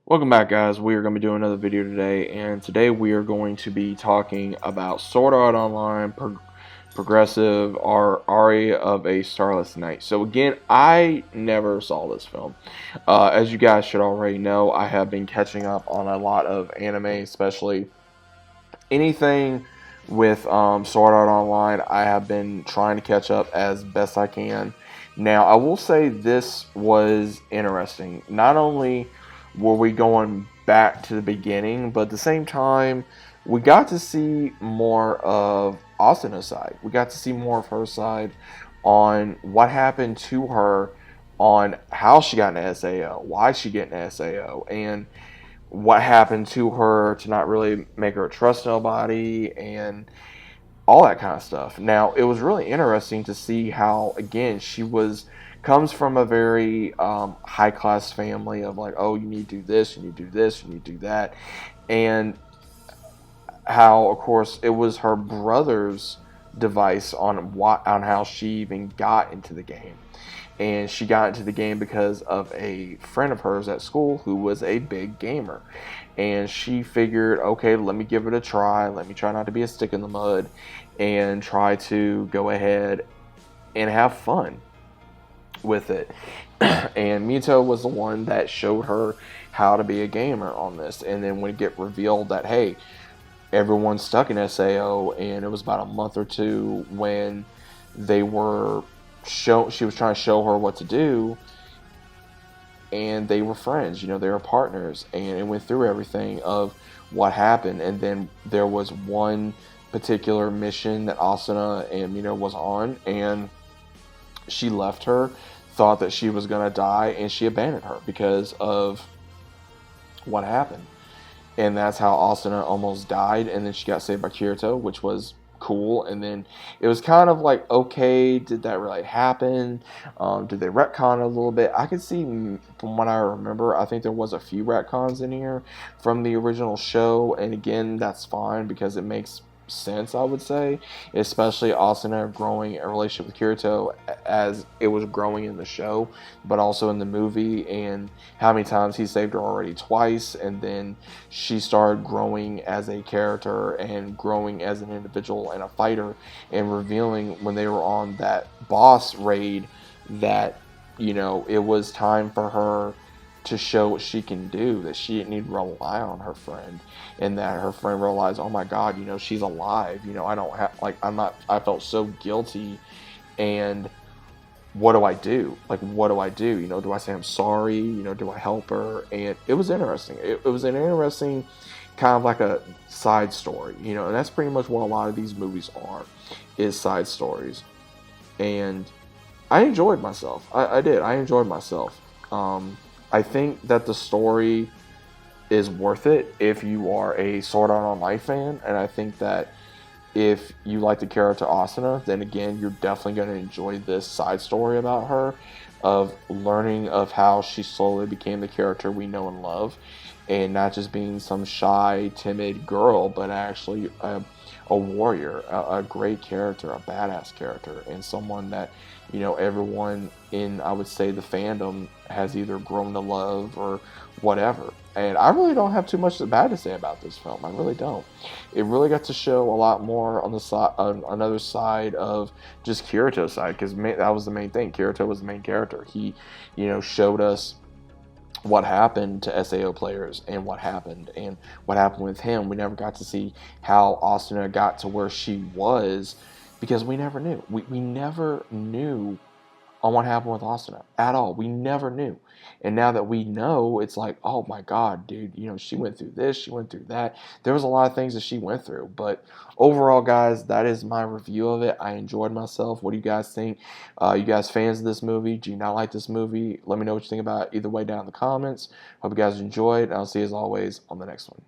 Welcome back, guys. We are going to be doing another video today, and today we are going to be talking about Sword Art Online Progressive Aria of a Starless Night. So again, I never saw this film. As you guys should already know, I have been catching up on a lot of anime, especially anything with Sword Art Online. I have been trying to catch up as best I can. Now, I will say this was interesting. Not only were we going back to the beginning, but at the same time, we got to see more of Asuna's side. We got to see more of her side on what happened to her, on how she got an SAO, why she got an SAO, and what happened to her to not really make her trust nobody, and all that kind of stuff. Now, it was really interesting to see how, again, she comes from a very high class family of like, oh, you need to do this, you need to do this, you need to do that, and how, of course, it was her brother's device on how she even got into the game. And she got into the game because of a friend of hers at school who was a big gamer. And she figured, okay, let me give it a try. Let me try not to be a stick in the mud and try to go ahead and have fun with it. And Mito was the one that showed her how to be a gamer on this. And then when it get revealed that, hey, everyone's stuck in SAO, and it was about a month or two when they were she was trying to show her what to do, and they were friends, they were partners, and it went through everything of what happened. And then there was one particular mission that Asuna and Mino was on, and she left her, thought that she was going to die, and she abandoned her because of what happened. And that's how Asuna almost died, and then she got saved by Kirito, which was cool. And then it was kind of like, okay, did that really happen? Did they retcon a little bit? I could see, from what I remember, I think there was a few retcons in here from the original show, and again, that's fine because it makes sense, I would say, especially Asuna growing a relationship with Kirito as it was growing in the show, but also in the movie, and how many times he saved her already twice, and then she started growing as a character and growing as an individual and a fighter, and revealing when they were on that boss raid that, it was time for her to show what she can do, that she didn't need to rely on her friend, and that her friend realized, oh my god, she's alive, I don't have, like, I felt so guilty, and what do I do? Like, what do I do? Do I say I'm sorry? Do I help her? And it was interesting. It was an interesting kind of like a side story, and that's pretty much what a lot of these movies are, is side stories. And I enjoyed myself. I did. I enjoyed myself. I think that the story is worth it if you are a Sword Art Online fan, and I think that if you like the character Asuna, then again, you're definitely going to enjoy this side story about her, of learning of how she slowly became the character we know and love, and not just being some shy, timid girl, but actually a warrior, a great character, a badass character, and someone that, everyone in, I would say, the fandom has either grown to love or whatever. And I really don't have too much bad to say about this film. I really don't. It really got to show a lot more on the side, on another side of just Kirito's side, because that was the main thing. Kirito was the main character. He, showed us what happened to SAO players, and what happened with him. We never got to see how Asuna got to where she was, because we never knew. We never knew on what happened with Asuna at all. We never knew. And now that we know, it's like, oh my god, dude, she went through this, she went through that. There was a lot of things that she went through. But overall, guys, that is my review of it. I enjoyed myself. What do you guys think? You guys fans of this movie? Do you not like this movie? Let me know what you think about it either way down in the comments. Hope you guys enjoyed, and I'll see you as always on the next one.